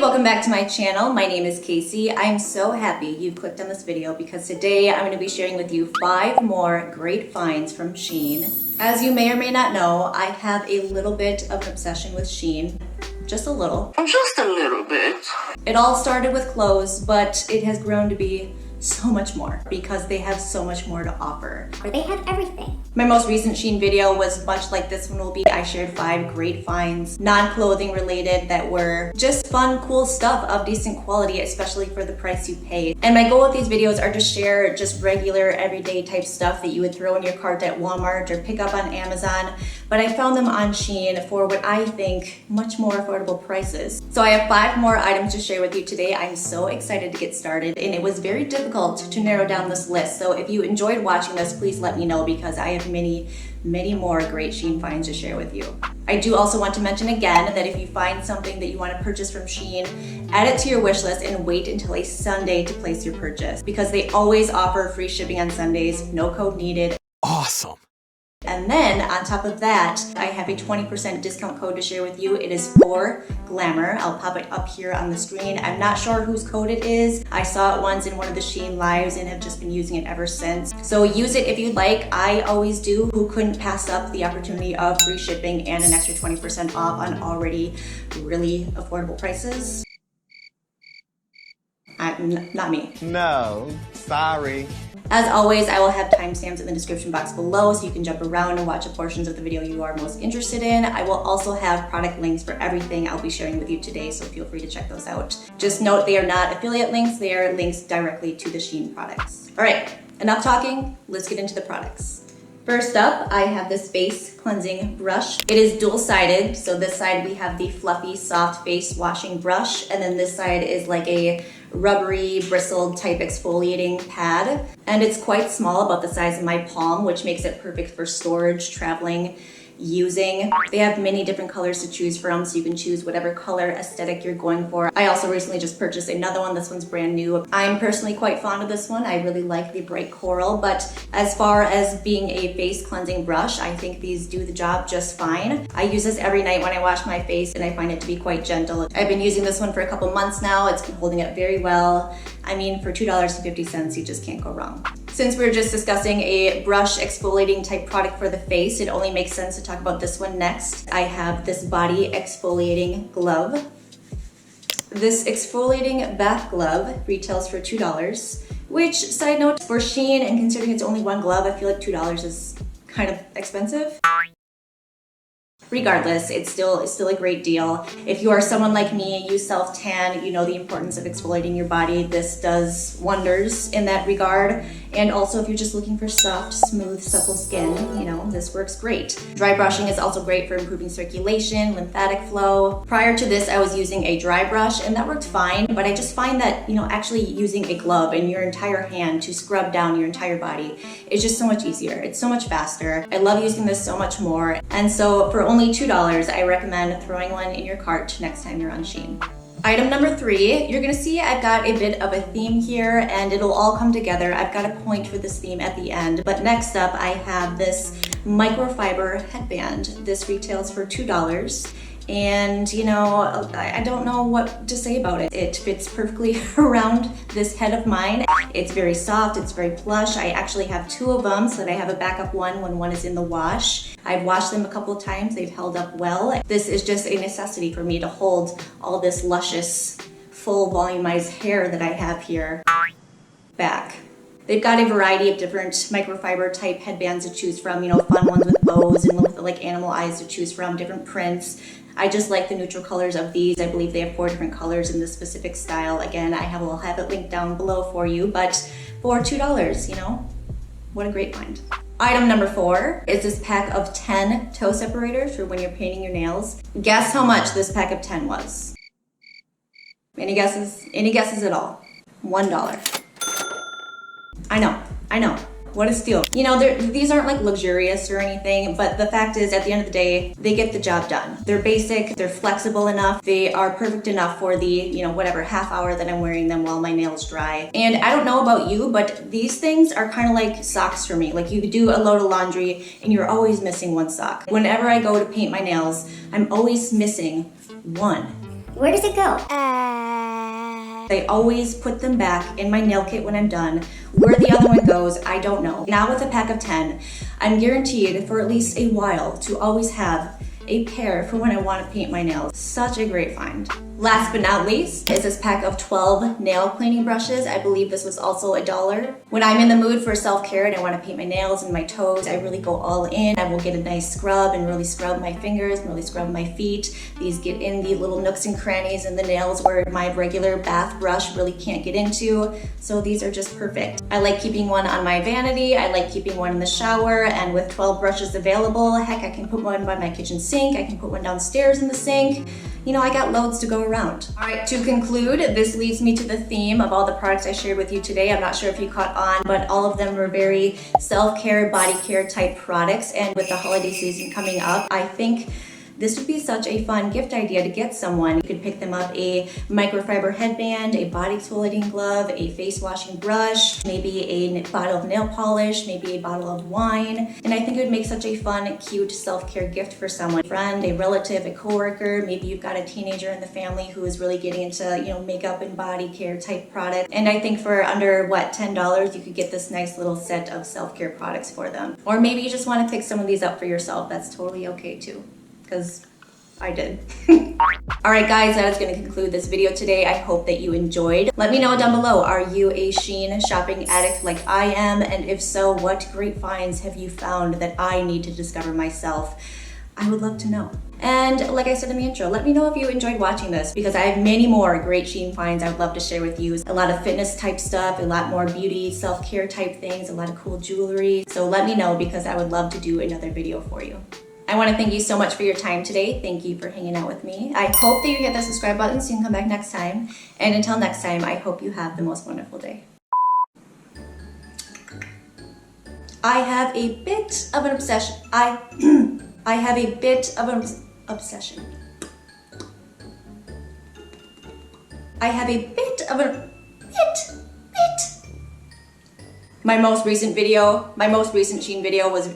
welcome back to my channel. My name is Casey. I'm so happy you clicked on this video because today I'm going to be sharing with you 5 more great finds from Shein. As you may or may not know, I have a little bit of an obsession with Shein. Just a little. Just a little bit. It all started with clothes, but it has grown to be so much more because they have so much more to offer. They have everything. My most recent Shein video was much like this one will be. I shared 5 great finds, non-clothing related, that were just fun, cool stuff of decent quality, especially for the price you pay. And my goal with these videos are to share just regular, everyday type stuff that you would throw in your cart at Walmart or pick up on Amazon. But I found them on Shein for what I think much more affordable prices. So I have 5 more items to share with you today. I'm so excited to get started, and it was very difficult to narrow down this list. So if you enjoyed watching this, please let me know because I have many more great Shein finds to share with you. I do also want to mention again that if you find something that you want to purchase from Shein, add it to your wish list and wait until a Sunday to place your purchase because they always offer free shipping on Sundays, no code needed. Awesome. And then on top of that, I have a 20% discount code to share with you. It is for Glamour. I'll pop it up here on the screen. I'm not sure whose code it is. I saw it once in one of the Shein lives and have just been using it ever since. So use it if you'd like. I always do. Who couldn't pass up the opportunity of free shipping and an extra 20% off on already really affordable prices? Not me. No, sorry. As always, I will have timestamps in the description box below so you can jump around and watch the portions of the video you are most interested in. I will also have product links for everything I'll be sharing with you today, so feel free to check those out. Just note they are not affiliate links, they are links directly to the Shein products. All right, enough talking, let's get into the products. First up, I have this face cleansing brush. It is dual-sided, so this side we have the fluffy, soft face washing brush, and then this side is like a rubbery, bristled type exfoliating pad. And it's quite small, about the size of my palm, which makes it perfect for storage, traveling, using. They have many different colors to choose from, so you can choose whatever color aesthetic you're going for. I also recently just purchased another one. This one's brand new. I'm personally quite fond of this one. I really like the bright coral, but as far as being a face cleansing brush, I think these do the job just fine. I use this every night when I wash my face and I find it to be quite gentle. I've been using this one for a couple months now. It's been holding up very well. I mean, for $2.50, you just can't go wrong. Since we're just discussing a brush exfoliating type product for the face, it only makes sense to talk about this one next. I have this body exfoliating glove. This exfoliating bath glove retails for $2, which, side note, for Shein, and considering it's only one glove, I feel like $2 is kind of expensive. Regardless, it's still a great deal. If you are someone like me, you self-tan, you know the importance of exfoliating your body. This does wonders in that regard. And also if you're just looking for soft, smooth, supple skin, you know, this works great. Dry brushing is also great for improving circulation, lymphatic flow. Prior to this, I was using a dry brush and that worked fine, but I just find that, you know, actually using a glove in your entire hand to scrub down your entire body is just so much easier. It's so much faster. I love using this so much more. And so for only $2, I recommend throwing one in your cart next time you're on Shein. Item number 3, you're gonna see I've got a bit of a theme here and it'll all come together. I've got a point for this theme at the end, but next up I have this microfiber headband. This retails for $2. And you know, I don't know what to say about it. It fits perfectly around this head of mine. It's very soft, it's very plush. I actually have 2 of them so that I have a backup one when one is in the wash. I've washed them a couple of times, they've held up well. This is just a necessity for me to hold all this luscious, full volumized hair that I have here back. They've got a variety of different microfiber type headbands to choose from, you know, fun ones with bows and with like animal eyes to choose from, different prints. I just like the neutral colors of these. I believe they have 4 different colors in this specific style. Again, I'll have it linked down below for you, but for $2, you know, what a great find. Item number 4 is this pack of 10 toe separators for when you're painting your nails. Guess how much this pack of 10 was? Any guesses? Any guesses at all? $1. I know. What a steal. You know, these aren't like luxurious or anything, but the fact is at the end of the day, they get the job done. They're basic, they're flexible enough, they are perfect enough for the, you know, whatever half hour that I'm wearing them while my nails dry. And I don't know about you, but these things are kind of like socks for me. Like you do a load of laundry and you're always missing one sock. Whenever I go to paint my nails, I'm always missing one. Where does it go? I always put them back in my nail kit when I'm done. Where the other one goes, I don't know. Now with a pack of 10, I'm guaranteed for at least a while to always have a pair for when I want to paint my nails. Such a great find. Last but not least is this pack of 12 nail cleaning brushes. I believe this was also $1. When I'm in the mood for self-care and I want to paint my nails and my toes, I really go all in. I will get a nice scrub and really scrub my fingers and really scrub my feet. These get in the little nooks and crannies in the nails where my regular bath brush really can't get into. So these are just perfect. I like keeping one on my vanity. I like keeping one in the shower, and with 12 brushes available, heck, I can put one by my kitchen sink. I can put one downstairs in the sink. You know, I got loads to go around. All right, to conclude, this leads me to the theme of all the products I shared with you today. I'm not sure if you caught on, but all of them were very self-care, body care type products. And with the holiday season coming up, I think this would be such a fun gift idea to get someone. You could pick them up a microfiber headband, a body exfoliating glove, a face washing brush, maybe a bottle of nail polish, maybe a bottle of wine. And I think it would make such a fun, cute self-care gift for someone. A friend, a relative, a coworker. Maybe you've got a teenager in the family who is really getting into, you know, makeup and body care type products. And I think for under, what, $10, you could get this nice little set of self-care products for them. Or maybe you just want to pick some of these up for yourself. That's totally okay too, because I did. All right, guys, that is going to conclude this video today. I hope that you enjoyed. Let me know down below, are you a Shein shopping addict like I am? And if so, what great finds have you found that I need to discover myself? I would love to know. And like I said in the intro, let me know if you enjoyed watching this, because I have many more great Shein finds I would love to share with you. A lot of fitness type stuff, a lot more beauty, self-care type things, a lot of cool jewelry. So let me know, because I would love to do another video for you. I want to thank you so much for your time today. Thank you for hanging out with me. I hope that you hit the subscribe button so you can come back next time. And until next time, I hope you have the most wonderful day. I have a bit of an obsession. I have a bit of an obsession. I have a bit of a bit. My most recent Shein video was.